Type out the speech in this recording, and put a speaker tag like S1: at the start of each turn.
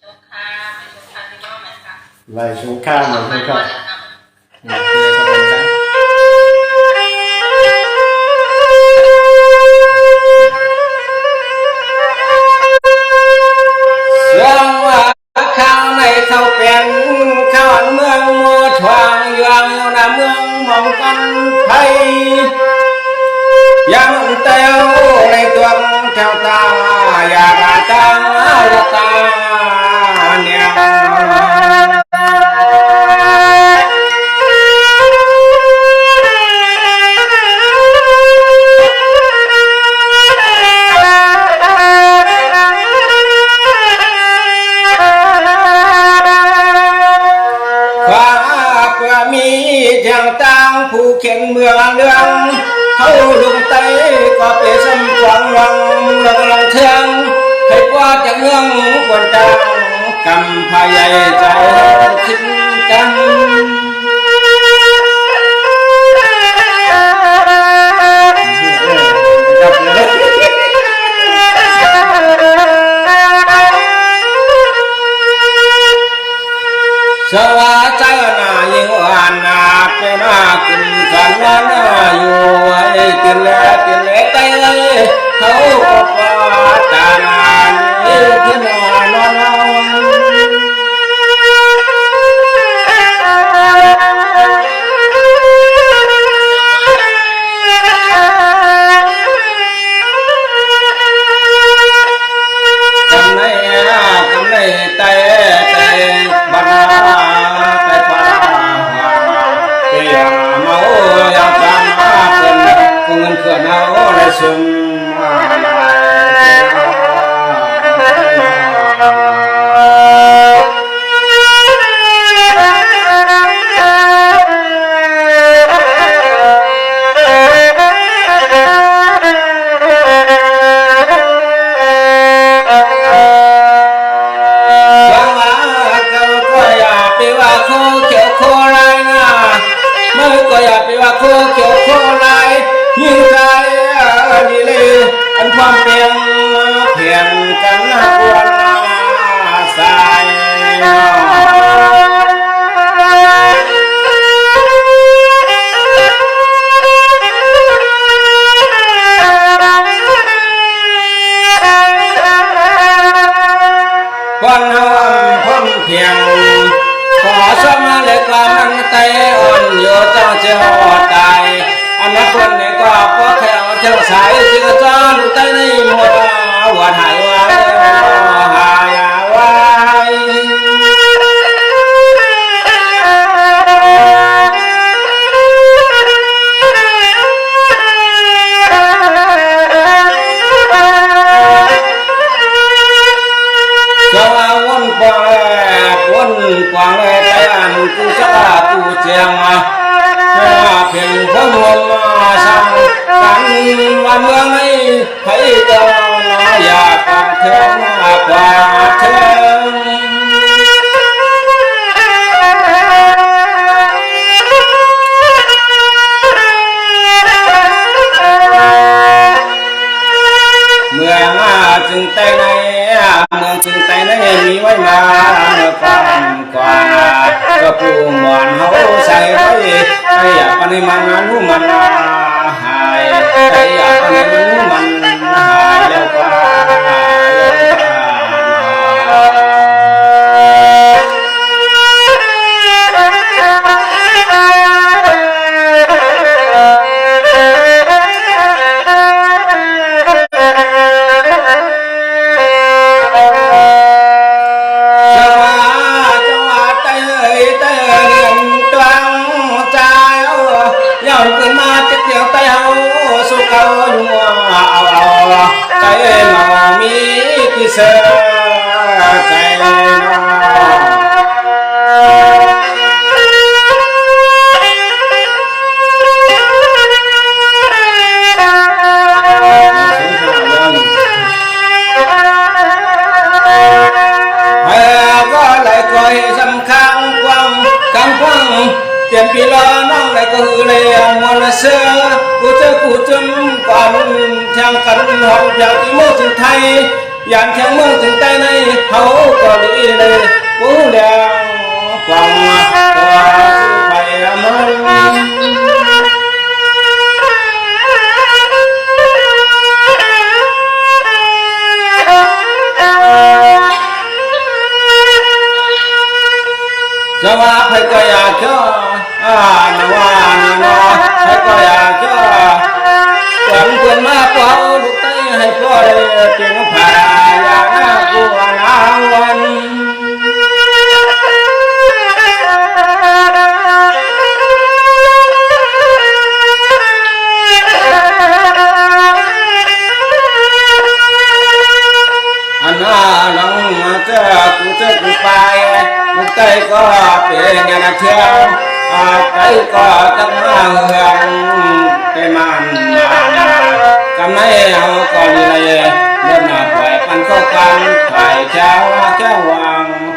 S1: สงครามสงครามที่ว่าไหมคะ
S2: ไหลสงครามไหลสงคราม
S3: เรื่องว่าข้าวในเท่าเป็นข้าวเมืองมัวทวางยางอยู่หน้าเมืองมองกันไทยยังเต้าในตัวแถวตาอยากตาตาเนี่ยเจ้าต่างผู้เข็นเมืองเรื่องเขาลงไตก็ไปสมหวังหวังระลังเทืองให้กว่าจะเงื่องกวนจังกำพายใจทิ้งกันสวัสดีนายิวานาเป็นนาคุณกันวันอยู่ไอ้กินเล่ใจเขาปาตานาที่นอนกำในใจบังเมาอยากทำมาเป็นคงเงินเขื่อนเอาได้ซึมโคเขียวโคลายยิ่งใจดีเลยอันความเปลี่ยนเพียงกันนะควรสายวันเฮาพ้นเพียงขอสมาเล็กลามันไตอ่อนโยเจ้าเจ้าตายอันนั้นคนนี้ก็เพราะแถวเจ้าสายสิกจ้าลูกไตในหมดวัดหายไว้หายไว้จะมาวนกว่าวนกว่าเลยไปอันกูจะกูเจียงเพียงพระมวลมาสั่งกันว่าเมืองให้ให้เจ้าอยากเถิงกว่าเถิงเมืองจึงแต่ในเมืองจึงแต่ในมีไว้มาเมื่อก่อนกว่าก็ผู้หมอนเฮาใส่ไว้ใครอยากปนิมันรู้มันหายใครอยากปนิมันรู้มันหายแล้วกว่าขึ้นมาจะเกี่ยวไตเฮาสุขเอาอยู่เอาใจมามีที่เสือใจน้ก็เลยคอยสำคัญกว้างกังกว้างเตรียมปีละน้องเลยก็หือเลยมันเสือกูจะกูจมก่อนทางกันหอบอยากที่โมถึงไทย อย่างเชียงเมืองถึงใต้ในเขาก็ดีเลยผู้เลี้ยงฟังตัวไปมันจะว่าใครก็อยากเจอนะว่านะใครก็อยากเจอหวังเพื่อนมาเป่าลูกไต้ให้พ่อได้เจียงผ่าอยากน่ากลัวนาวันอันนั้นน้องเจ้ากูเจ้ากูไปลูกไต้ก็เป็นงานเที่ยวไต้ก็ตั้งมาเฮืองไปมันกำไรเอาก็ดีเลยเดินมาปล่อยปันเข้ากันไข่เจ้าวัง